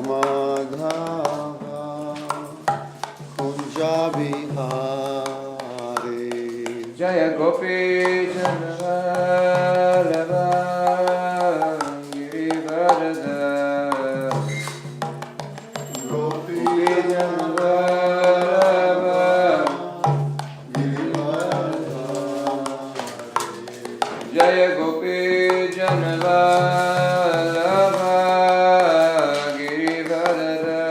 Madhava Kunja Bihari Jaya Gopi Janvalava Girivarada Gopi Janvalava Girivarada Jaya Gopi Janvalava Girivarada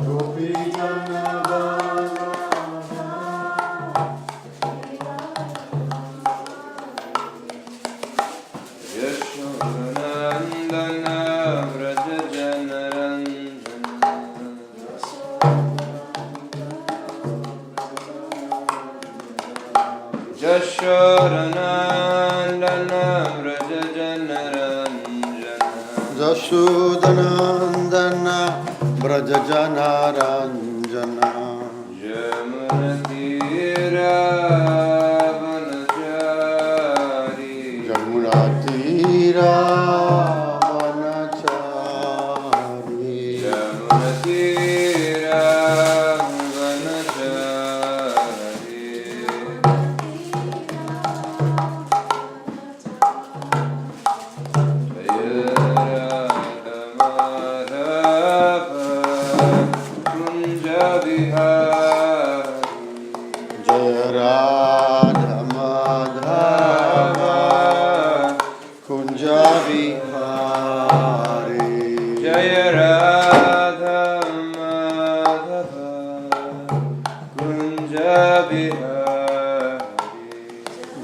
Gopi Yashodanandana Vraja Janarandana Yashodanandana Vraja Janarandana Jashodanandana Braja Janaranjana Yamunatira Vanachari Jamuna Tira Vanachari Yamunatira Vanachari Jaya Radha Madhava Kunja Bihari Jaya Radha Madhava Kunja Bihari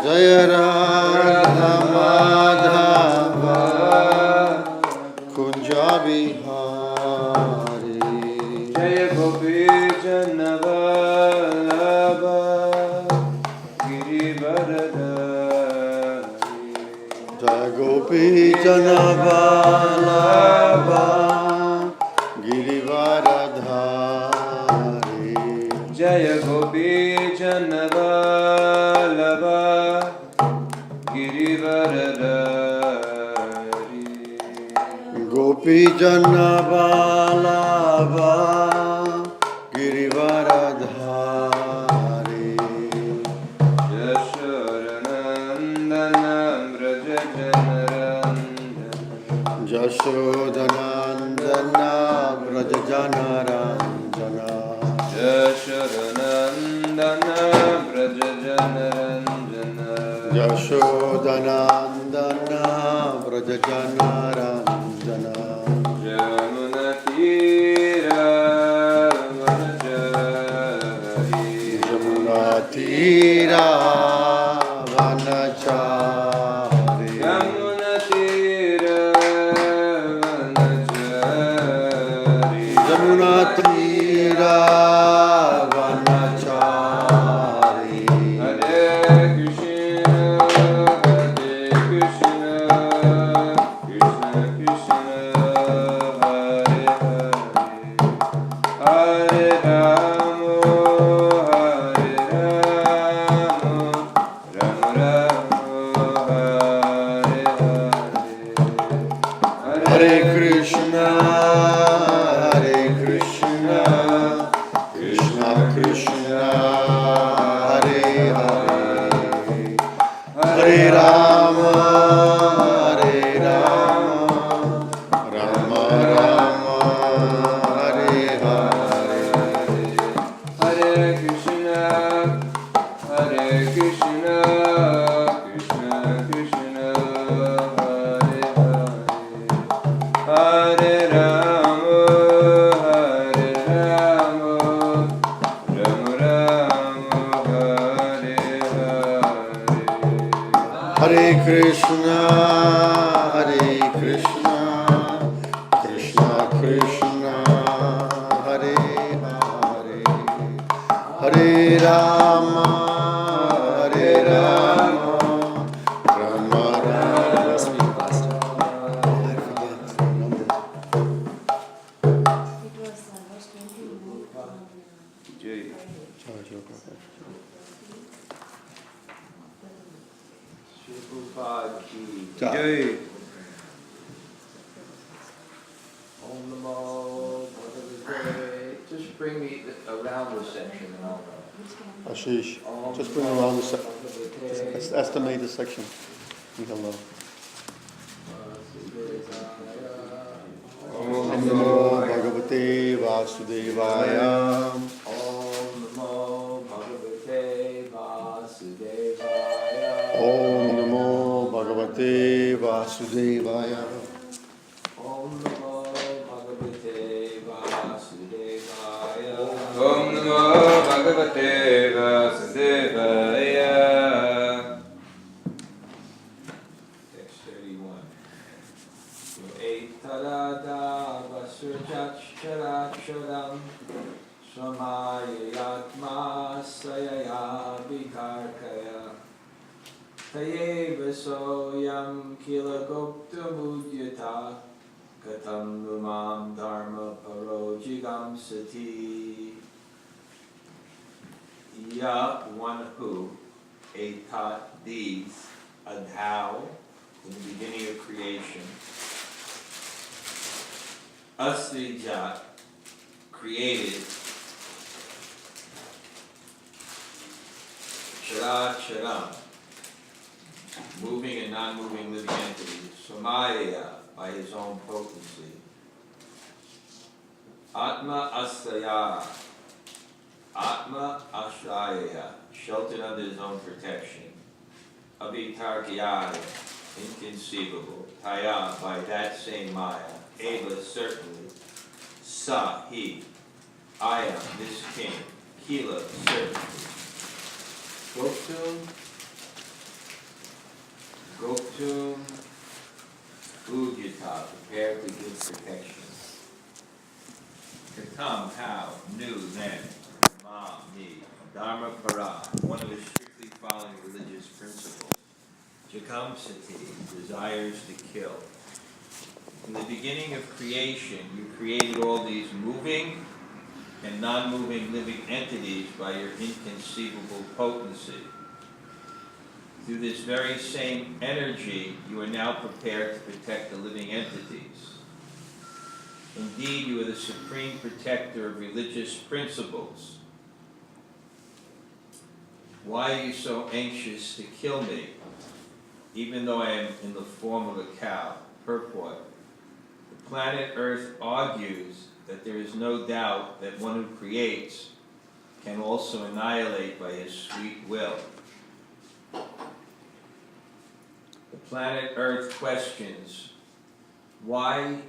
Jaya Radha Madhava Kunja Bihari Jaya Gopi Janvalava Girivaradari Jaya Gopi Janavalava Girivaradhari Jaya Gopi Janvalava Girivaradari Gopi Janavalava Girivaradhari Yashodanandana Vraja Janarandana Jashodanandana Vraja Janaranjana Yashodanandana Vraja Janarandana Jashodanandana Vraja Janaranjana Yamunatira Vanachari Jamuna Tira Vanachari Yamunatira Vanachari Jamuna Tira Vanachari Hare Krishna Krishna Krishna Hare Hare Hare Rama Rama Rama Hare Hare Hare Krishna Krishna Krishna Hare Hare Hare Rama Rama Rama Hare Hare Hare Krishna Krishna Krishna Hare Hare Hare Rama Rama Rama Hare Hare Hare Krishna Krishna Krishna Hare Hare Hare Rama Rama Rama Speak faster. I forget the number. Jai. Prabhupada ki Jai. bring me around this section and I'll Ashish, just bring around the section. Just estimate the section. Hello. Om Namo Bhagavate Vasudevaya. Om Namo Bhagavate Vasudevaya. Om Namo Bhagavate Vasudevaya. Om Namo Bhagavate Vasudevaya. Om Namo Bhagavate Vasudevaya. Text 31. Etarada vasujacharacharam swamayatma sayaya vikarkaya tayeva soyam kila goptamudyata katam numam dharma parojigam sati. Ya, one who, etat, these, and how, in the beginning of creation, Asrija, created, Chara Charam, moving and non-moving living entities, Samaya, by his own potency, Atma Asraya, Atma Ashraya, sheltered under his own protection, Abhitarkaya, inconceivable, Taya, by that same Maya, Eva, certainly, Sa, he, Aya, this king, Kila, certainly, Goptum, Udyata, prepared to give protection. Katam, how, new, then, Ma, me, Dharma para, one of his strictly following religious principles. Jakam sati, desires to kill. In the beginning of creation, you created all these moving and non-moving living entities by your inconceivable potency. Through this very same energy, you are now prepared to protect the living entities. Indeed, you are the supreme protector of religious principles. Why are you so anxious to kill me, even though I am in the form of a cow? Purport. The planet Earth argues that there is no doubt that one who creates can also annihilate by his sweet will. The planet Earth questions why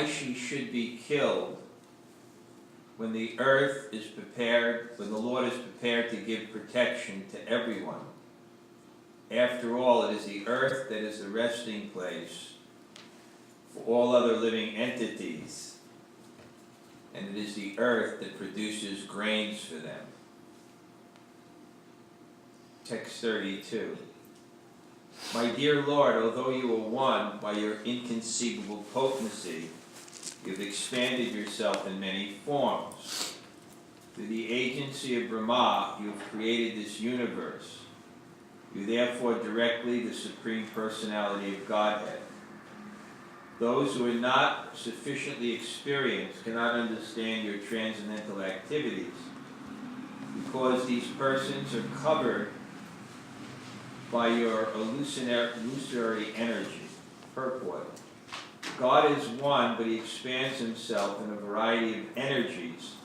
she should be killed when the earth is prepared, when the Lord is prepared to give protection to everyone. After all, it is the earth that is the resting place for all other living entities, and it is the earth that produces grains for them. Text 32. My dear Lord, although you are one by your inconceivable potency, you have expanded yourself in many forms. Through the agency of Brahma, you have created this universe. You are therefore directly the Supreme Personality of Godhead. Those who are not sufficiently experienced cannot understand your transcendental activities, because these persons are covered by your illusory energy. Purport. God is one, but he expands himself in a variety of energies: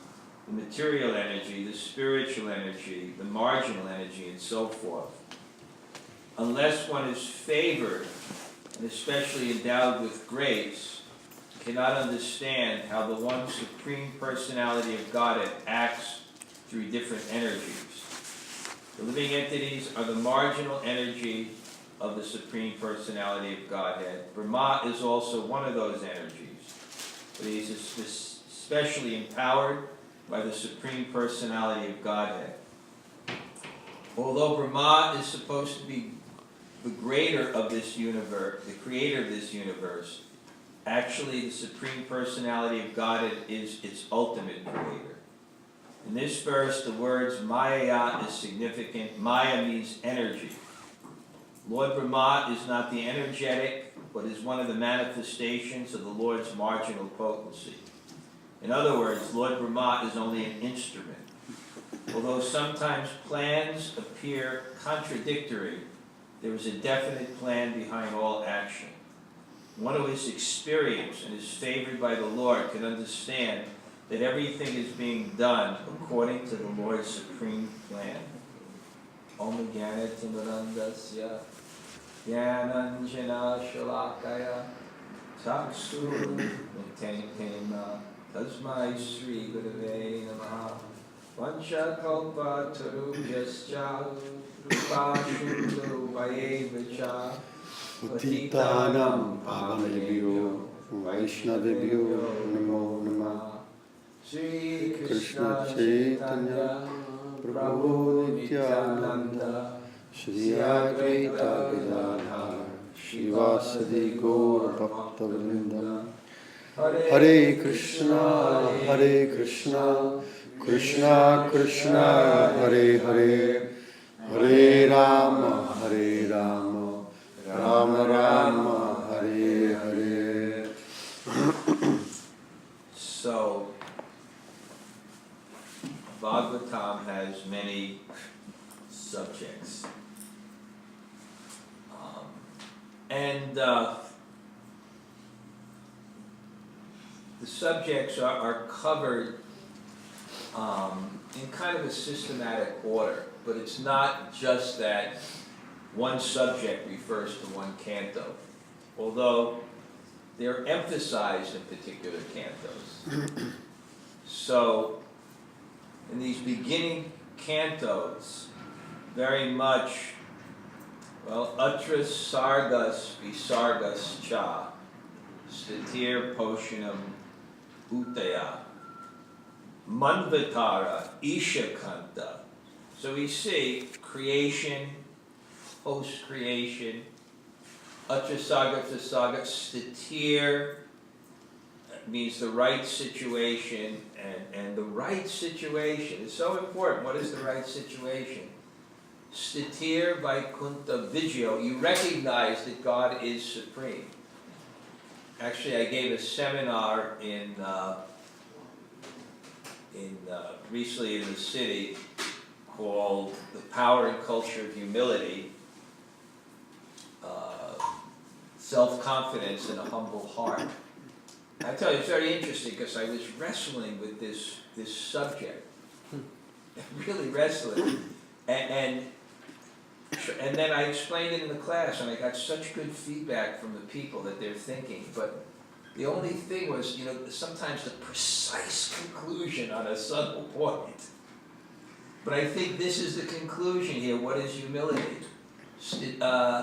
the material energy, the spiritual energy, the marginal energy, and so forth. Unless one is favored, and especially endowed with grace, cannot understand how the one Supreme Personality of Godhead acts through different energies. The living entities are the marginal energy of the Supreme Personality of Godhead. Brahma is also one of those energies, but he is especially empowered by the Supreme Personality of Godhead. Although Brahma is supposed to be the creator of this universe, actually the Supreme Personality of Godhead is its ultimate creator. In this verse, the words Maya is significant. Maya means energy. Lord Brahma is not the energetic, but is one of the manifestations of the Lord's marginal potency. In other words, Lord Brahma is only an instrument. Although sometimes plans appear contradictory, there is a definite plan behind all action. One who is experienced and is favored by the Lord can understand that everything is being done according to the Lord's supreme plan. Om Jnana Timurandasya Jnananjana Shalakaya Chakshur Tena Tasmai Sri Gurave Namaha Vanchakalpa Tarubhyascha Kripashundu Vayevacha Patitanam Pavanebhyo Vaishnavebhyo Namo Namah. Shri Krishna Chaitanya Prabhu Nityananda Shri Advaita Gadadhar Shivasadi Gaur Bhaktavrindam. Hare Krishna, Krishna Krishna, Hare Hare, Hare Rama, Rama Rama, Hare Hare. So, Bhagavatam has many subjects. The subjects are covered in kind of a systematic order, but it's not just that one subject refers to one canto, although they're emphasized in particular cantos. So, in these beginning cantos, very much, well, Atras Sargas Visargas Cha, Statir Poshanam Utaya, Manvatara Ishakanta. So we see creation, post-creation, Atrasaga Trasaga, Statir means the right situation, and the right situation is so important. What is the right situation? Statir Vaikuntha Vigyo, you recognize that God is supreme. Actually, I gave a seminar recently in the city called The Power and Culture of Humility, Self-Confidence and a Humble Heart. I tell you, it's very interesting because I was wrestling with this subject, really wrestling, and then I explained it in the class, and I got such good feedback from the people that they're thinking. But the only thing was, sometimes the precise conclusion on a subtle point. But I think this is the conclusion here. What is humility? Statir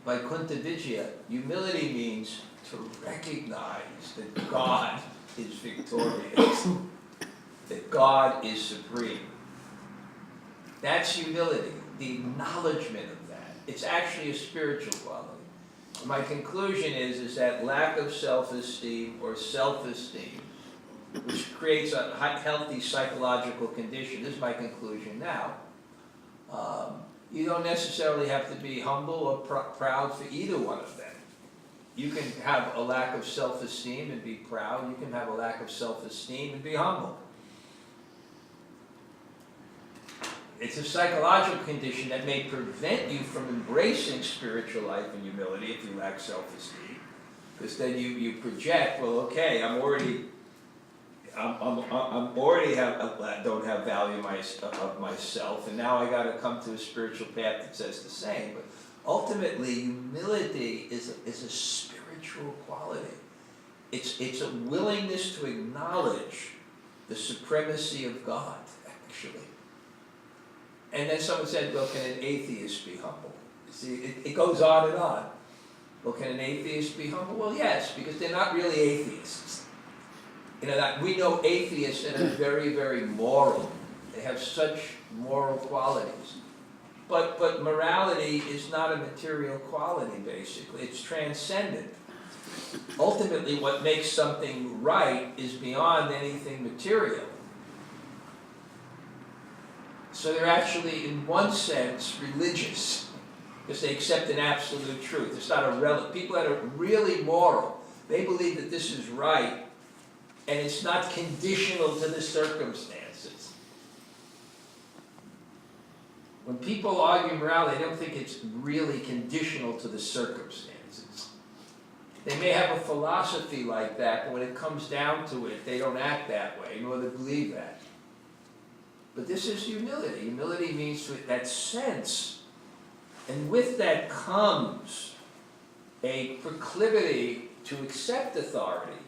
Vaikuntha Vijaya. Humility means to recognize that God is victorious, that God is supreme. That's humility, the acknowledgement of that. It's actually a spiritual quality. My conclusion is that lack of self-esteem or self-esteem, which creates a healthy psychological condition, this is my conclusion now. You don't necessarily have to be humble or proud for either one of them. You can have a lack of self-esteem and be proud. You can have a lack of self-esteem and be humble. It's a psychological condition that may prevent you from embracing spiritual life and humility if you lack self-esteem. Because then you project, well, okay, I'm already don't have value of myself, and now I got to come to a spiritual path that says the same. But ultimately, humility is a spiritual quality. It's a willingness to acknowledge the supremacy of God, actually. And then someone said, well, can an atheist be humble? See, it goes on and on. Well, can an atheist be humble? Well, yes, because they're not really atheists. That we know atheists that are very, very moral. They have such moral qualities. But morality is not a material quality, basically. It's transcendent. Ultimately, what makes something right is beyond anything material. So they're actually, in one sense, religious. because they accept an absolute truth. It's not a people that are really moral, they believe that this is right, and it's not conditional to the circumstances. When people argue morality, they don't think it's really conditional to the circumstances. They may have a philosophy like that, but when it comes down to it, they don't act that way, nor they believe that. But this is humility. Humility means that sense. And with that comes a proclivity to accept authority,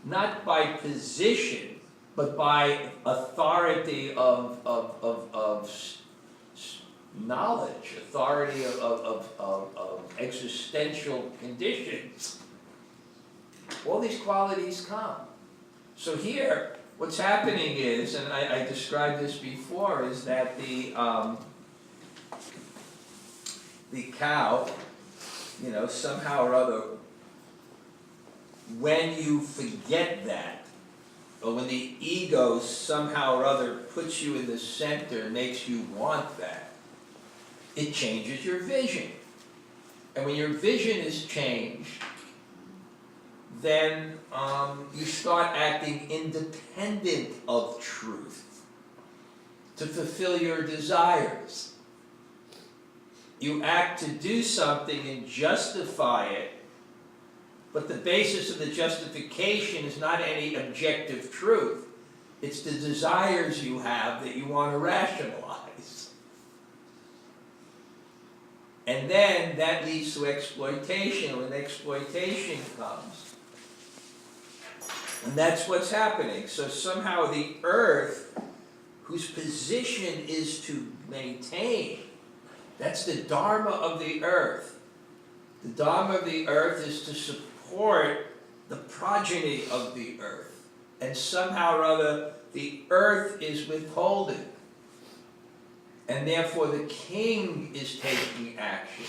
not by position, but by authority of knowledge, authority of existential conditions. All these qualities come. So here, what's happening is, and I described this before, is that the cow, somehow or other, when you forget that, or when the ego somehow or other puts you in the center and makes you want that, it changes your vision. And when your vision is changed, then you start acting independent of truth to fulfill your desires. You act to do something and justify it, but the basis of the justification is not any objective truth. It's the desires you have that you want to rationalize. And then that leads to exploitation. When exploitation comes, and that's what's happening. So somehow the earth, whose position is to maintain, that's the dharma of the earth. The dharma of the earth is to support the progeny of the earth. And somehow or other, the earth is withholding. And therefore the king is taking action.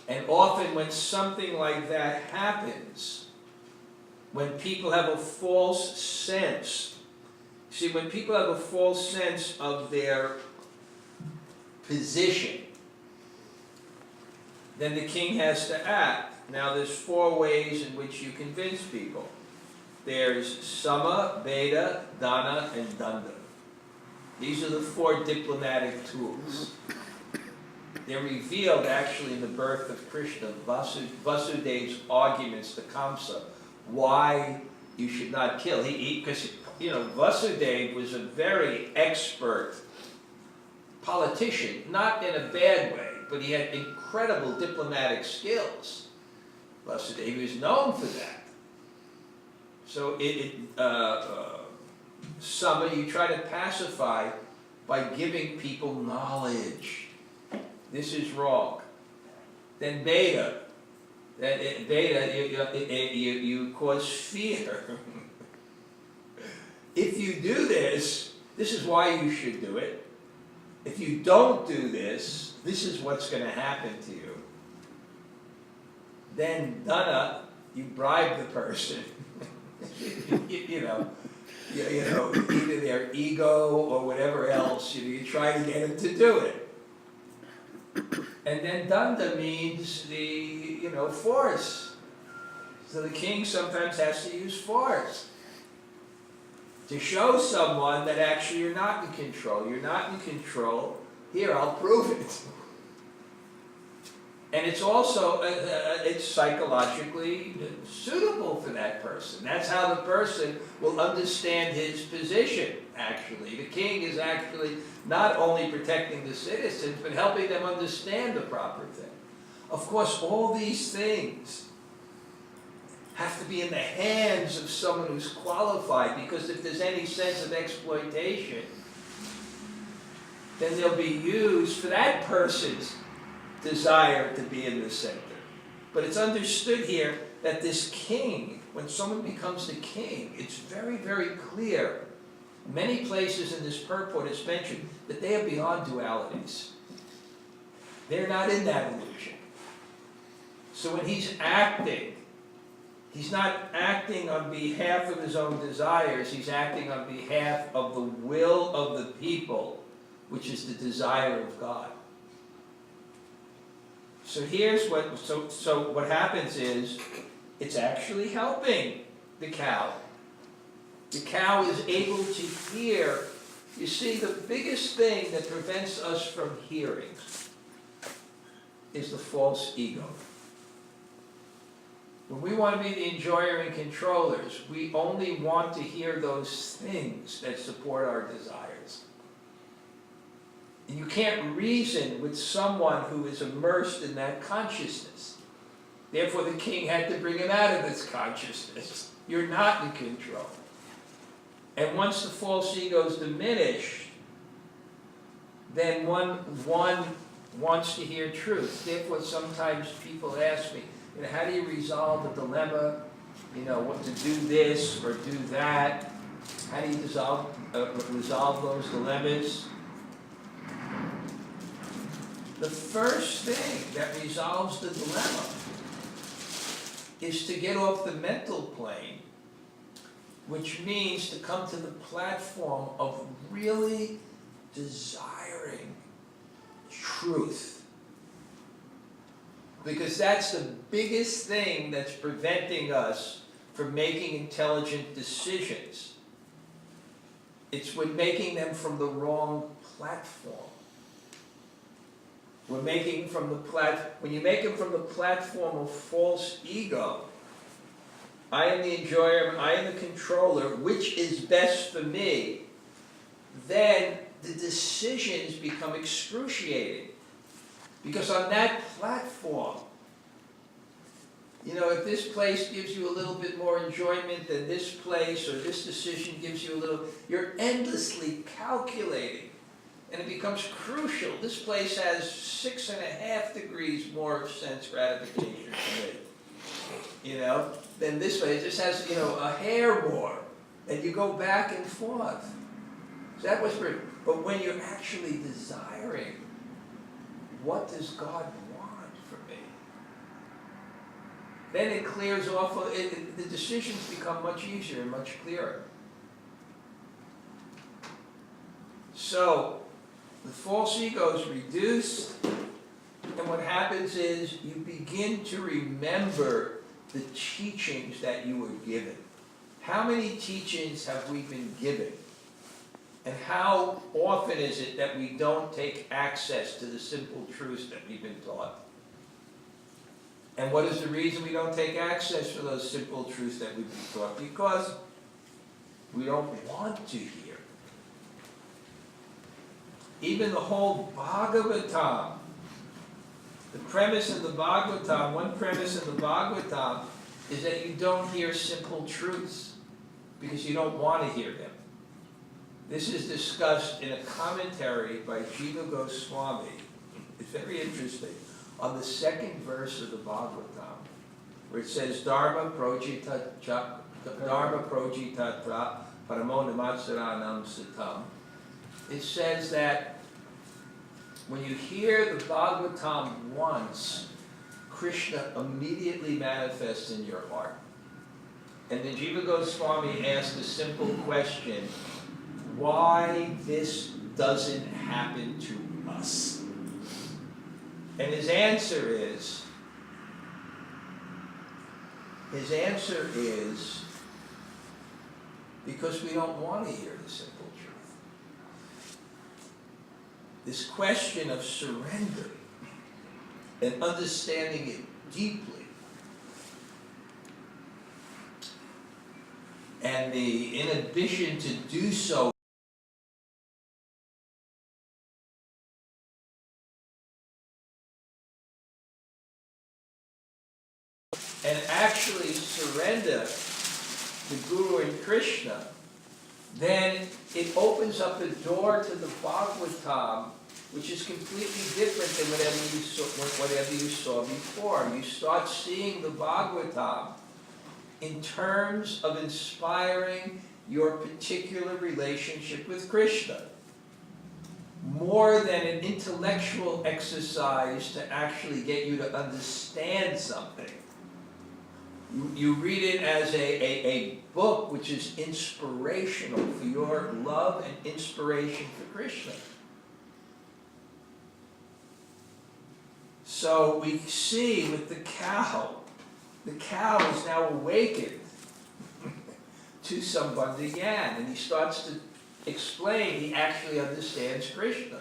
And often when something like that happens, when people have a false sense, see, when people have a false sense of their position, then the king has to act. Now there's 4 ways in which you convince people. There's Sama, Beda, Dana, and Danda. These are the 4 diplomatic tools. They're revealed actually in the birth of Krishna, Vasudev's arguments to Kamsa, why you should not kill. Because Vasudev was a very expert politician, not in a bad way, but he had incredible diplomatic skills. Vasudeva, he was known for that. So Sama, you try to pacify by giving people knowledge. This is wrong. Then Beta, you cause fear. If you do this, this is why you should do it. If you don't do this, this is what's going to happen to you. Then Dana, you bribe the person. Either their ego or whatever else, you try to get them to do it. And then Danda means the, force. So the king sometimes has to use force to show someone that actually you're not in control. You're not in control. Here, I'll prove it. And it's also, it's psychologically suitable for that person. That's how the person will understand his position, actually. The king is actually not only protecting the citizens, but helping them understand the proper thing. Of course, all these things have to be in the hands of someone who's qualified, because if there's any sense of exploitation, then they'll be used for that person's desire to be in the center. But it's understood here that this king, when someone becomes the king, it's very, very clear. Many places in this purport it's mentioned that they are beyond dualities. They're not in that illusion. So when he's acting, he's not acting on behalf of his own desires, he's acting on behalf of the will of the people, which is the desire of God. So here's what, so what happens is, it's actually helping the cow. The cow is able to hear. You see, the biggest thing that prevents us from hearing is the false ego. When we want to be the enjoyer and controllers, we only want to hear those things that support our desires. And you can't reason with someone who is immersed in that consciousness. Therefore, the king had to bring him out of this consciousness. You're not in control. And once the false ego is diminished, then one wants to hear truth. Therefore, sometimes people ask me, how do you resolve a dilemma? What to do this or do that? How do you resolve those dilemmas? The first thing that resolves the dilemma is to get off the mental plane, which means to come to the platform of really desiring truth. Because that's the biggest thing that's preventing us from making intelligent decisions. We're making them from the wrong platform. We're making from when you make them from the platform of false ego, I am the enjoyer, I am the controller, which is best for me, then the decisions become excruciating. Because on that platform, if this place gives you a little bit more enjoyment than this place, or this decision gives you a little, you're endlessly calculating. And it becomes crucial. This place has 6.5 degrees more sense gratification for me, than this place. It just has, a hair more. And you go back and forth. So that was great. But when you're actually desiring, what does God want for me? Then it clears off, the decisions become much easier and much clearer. So, the false ego is reduced, and what happens is you begin to remember the teachings that you were given. How many teachings have we been given? And how often is it that we don't take access to the simple truths that we've been taught? And what is the reason we don't take access to those simple truths that we've been taught? Because we don't want to hear. Even the whole Bhagavatam, the premise of the Bhagavatam, one premise of the Bhagavatam is that you don't hear simple truths because you don't want to hear them. This is discussed in a commentary by Jiva Goswami. It's very interesting. On the second verse of the Bhagavatam, where it says, Dharma projita paramo namatsaranam sitam, it says that when you hear the Bhagavatam once, Krishna immediately manifests in your heart. And then Jiva Goswami asked a simple question, why this doesn't happen to us? And his answer is because we don't want to hear the simple truth. This question of surrender and understanding it deeply, and the inhibition to do so and actually surrender to Guru and Krishna, then it opens up a door to the Bhagavatam, which is completely different than whatever you saw before. You start seeing the Bhagavatam in terms of inspiring your particular relationship with Krishna, more than an intellectual exercise to actually get you to understand something. You read it as a book which is inspirational for your love and inspiration for Krishna. So we see with the cow is now awakened to Sambandha-Gyan, and he starts to explain he actually understands Krishna.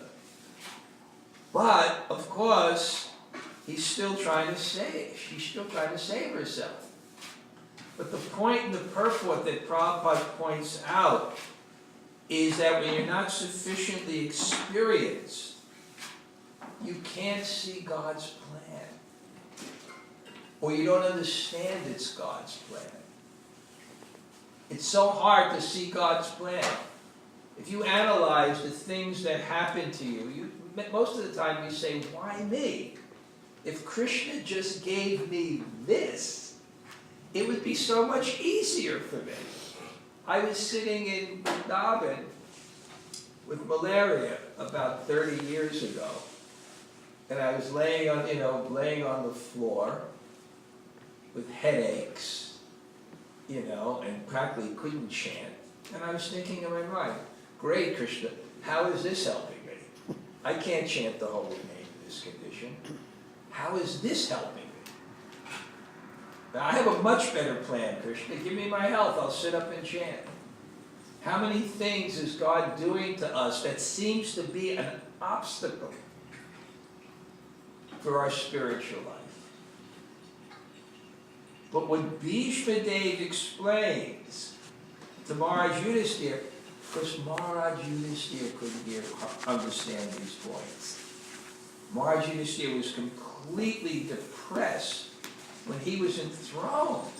But, of course, she's still trying to save herself. But the point in the purport that Prabhupada points out is that when you're not sufficiently experienced, you can't see God's plan. Or you don't understand it's God's plan. It's so hard to see God's plan. If you analyze the things that happen to you, most of the time you say, why me? If Krishna just gave me this, it would be so much easier for me. I was sitting in Vrindavan with malaria about 30 years ago, and I was laying on the floor with headaches, and practically couldn't chant. And I was thinking in my mind, great, Krishna, how is this helping me? I can't chant the holy name in this condition. How is this helping me? Now, I have a much better plan, Krishna. Give me my health. I'll sit up and chant. How many things is God doing to us that seems to be an obstacle for our spiritual life? But what Bhishma Dev explains to Maharaj Yudhisthira, because Maharaj Yudhisthira couldn't understand these points. Maharaj Yudhisthira was completely depressed when he was enthroned.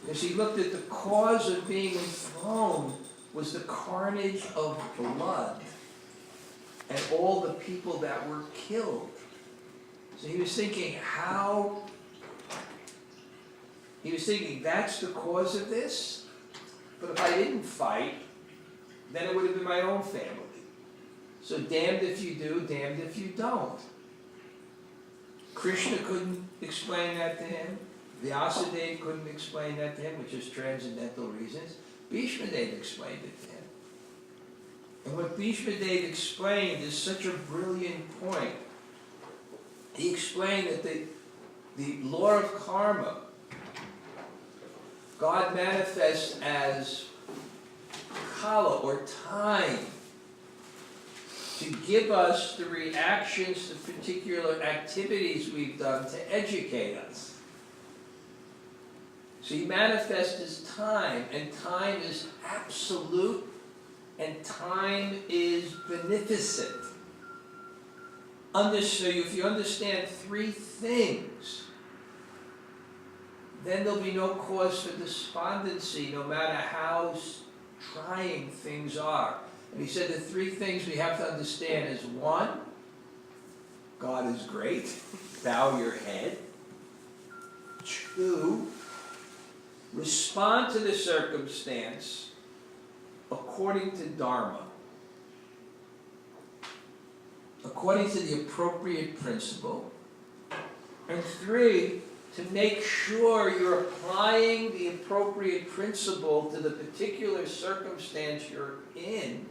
Because he looked at the cause of being enthroned was the carnage of blood and all the people that were killed. So he was thinking, that's the cause of this? But if I didn't fight, then it would have been my own family. So damned if you do, damned if you don't. Krishna couldn't explain that to him. Vyasadeva couldn't explain that to him, which is transcendental reasons. Bhishma Dev explained it to him. And what Bhishma Dev explained is such a brilliant point. He explained that the law of karma, God manifests as kala, or time, to give us the reactions to particular activities we've done to educate us. So he manifests as time, and time is absolute, and time is beneficent. So if you understand three things, then there'll be no cause for despondency, no matter how trying things are. And he said the three things we have to understand is: one, God is great, bow your head. Two, respond to the circumstance according to Dharma, according to the appropriate principle. And three, to make sure you're applying the appropriate principle to the particular circumstance you're in.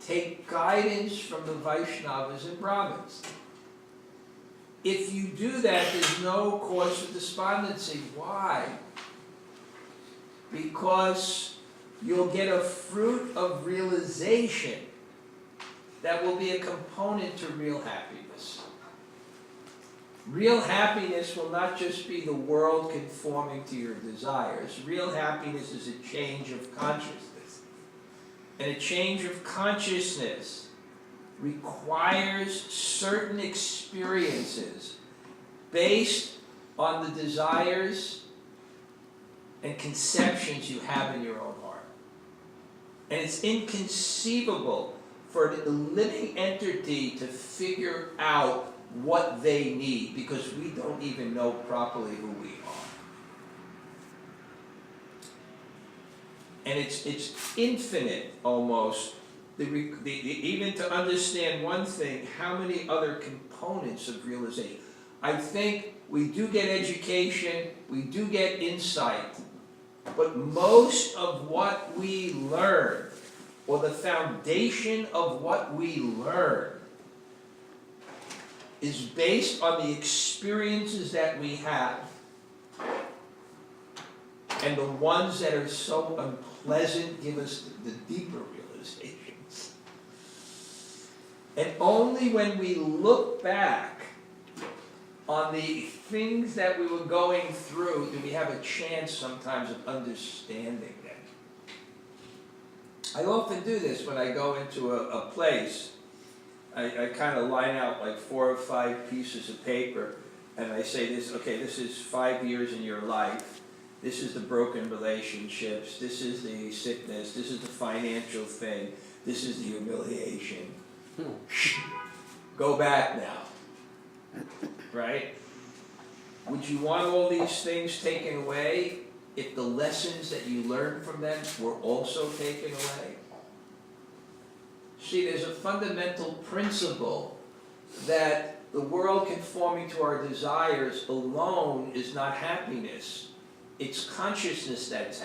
Take guidance from the Vaishnavas and Brahmins. If you do that, there's no cause for despondency. Why? Because you'll get a fruit of realization that will be a component to real happiness. Real happiness will not just be the world conforming to your desires. Real happiness is a change of consciousness. And a change of consciousness requires certain experiences based on the desires and conceptions you have in your own heart. And it's inconceivable for the living entity to figure out what they need, because we don't even know properly who we are. And it's infinite almost. Even to understand one thing, how many other components of realization. I think we do get education, we do get insight, but most of what we learn, or the foundation of what we learn, is based on the experiences that we have, and the ones that are so unpleasant give us the deeper realizations. And only when we look back on the things that we were going through do we have a chance sometimes of understanding them. I often do this when I go into a place. I kind of line out like 4 or 5 pieces of paper, and I say this, okay, this is 5 years in your life. This is the broken relationships. This is the sickness. This is the financial thing. This is the humiliation. Go back now. Right? Would you want all these things taken away if the lessons that you learned from them were also taken away? See, there's a fundamental principle that the world conforming to our desires alone is not happiness. It's consciousness that's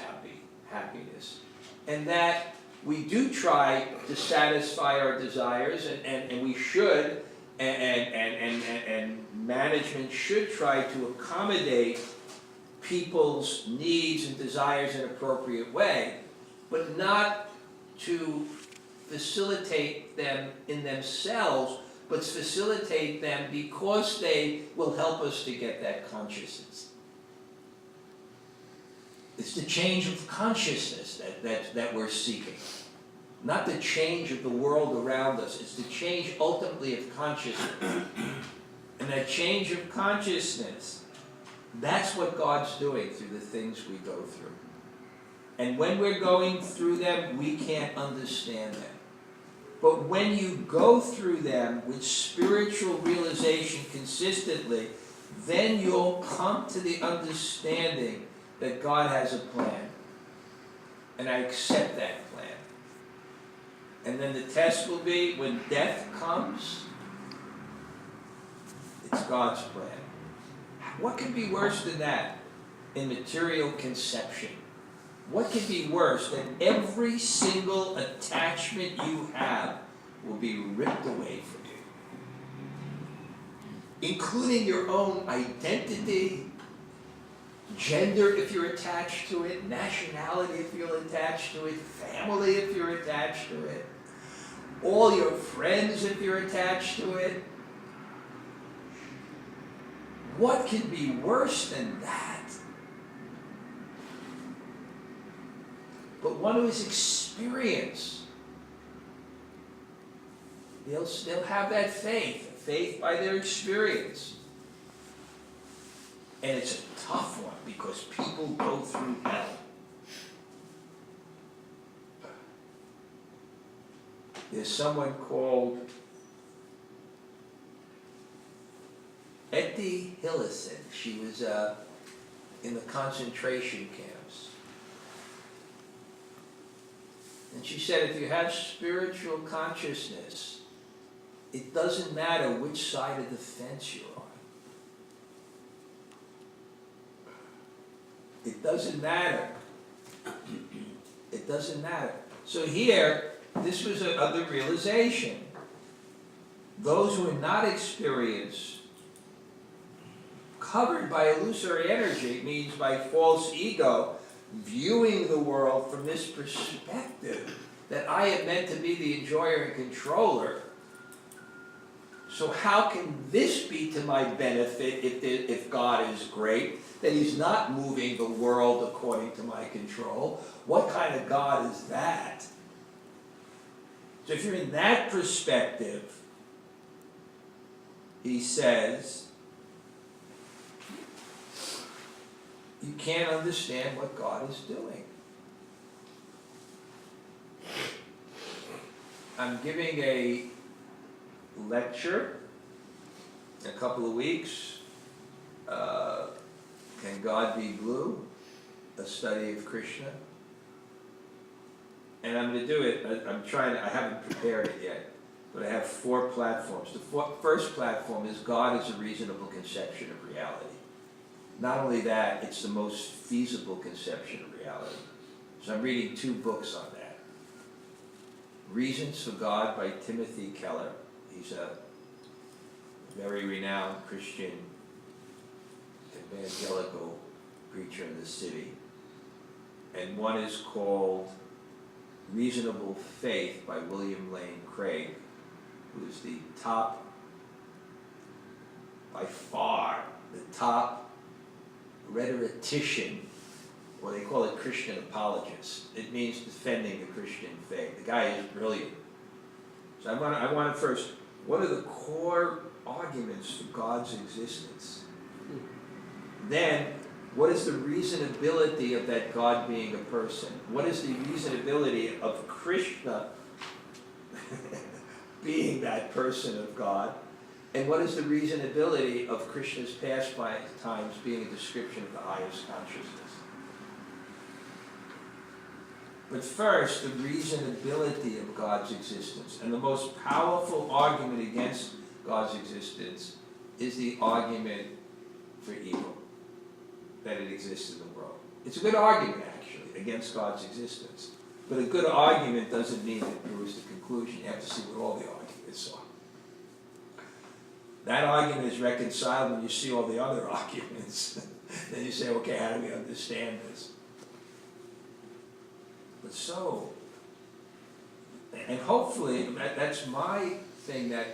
happiness. And that we do try to satisfy our desires, and we should, and management should try to accommodate people's needs and desires in an appropriate way, but not to facilitate them in themselves, but facilitate them because they will help us to get that consciousness. It's the change of consciousness that we're seeking. Not the change of the world around us. It's the change ultimately of consciousness. And that change of consciousness, that's what God's doing through the things we go through. And when we're going through them, we can't understand them. But when you go through them with spiritual realization consistently, then you'll come to the understanding that God has a plan. And I accept that plan. And then the test will be when death comes, it's God's plan. What could be worse than that in material conception? What could be worse than every single attachment you have will be ripped away from you? Including your own identity, gender if you're attached to it, nationality if you're attached to it, family if you're attached to it, all your friends if you're attached to it. What could be worse than that? But one who has experience, they'll have that faith by their experience. And it's a tough one because people go through hell. There's someone called Etty Hillison. She was in the concentration camps. And she said if you have spiritual consciousness, it doesn't matter which side of the fence you're on. It doesn't matter. It doesn't matter. So here, this was another realization. Those who are not experienced, covered by illusory energy, means by false ego, viewing the world from this perspective, that I am meant to be the enjoyer and controller. So how can this be to my benefit if God is great, that he's not moving the world according to my control? What kind of God is that? So if you're in that perspective, he says, you can't understand what God is doing. I'm giving a lecture in a couple of weeks. Can God be blue? A study of Krishna. And I'm going to do it. I haven't prepared it yet, but I have 4 platforms. The first platform is God is a reasonable conception of reality. Not only that, it's the most feasible conception of reality. So I'm reading 2 books on that. Reasons for God by Timothy Keller. He's a very renowned Christian evangelical preacher in the city. And one is called Reasonable Faith by William Lane Craig, who is the top, by far, the top rhetorician, or they call it Christian apologist. It means defending the Christian faith. The guy is brilliant. So I want to first, what are the core arguments for God's existence? Then, what is the reasonability of that God being a person? What is the reasonability of Krishna being that person of God? And what is the reasonability of Krishna's pastimes being a description of the highest consciousness? But first, the reasonability of God's existence. And the most powerful argument against God's existence is the argument for evil, that it exists in the world. It's a good argument, actually, against God's existence. But a good argument doesn't mean it proves the conclusion. You have to see what all the arguments are. That argument is reconciled when you see all the other arguments. Then you say, okay, how do we understand this? But so, and hopefully, that's my thing, that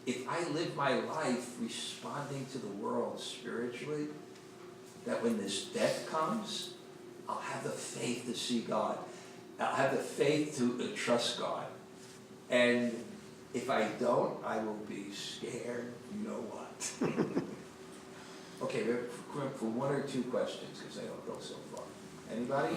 if I live my life responding to the world spiritually, that when this death comes, I'll have the faith to see God. I'll have the faith to trust God. And if I don't, I will be scared, you know what. Okay, we're for one or two questions, because they don't go so far. Anybody?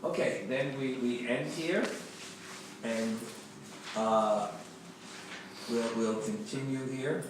Okay, then we end here, and we'll continue here.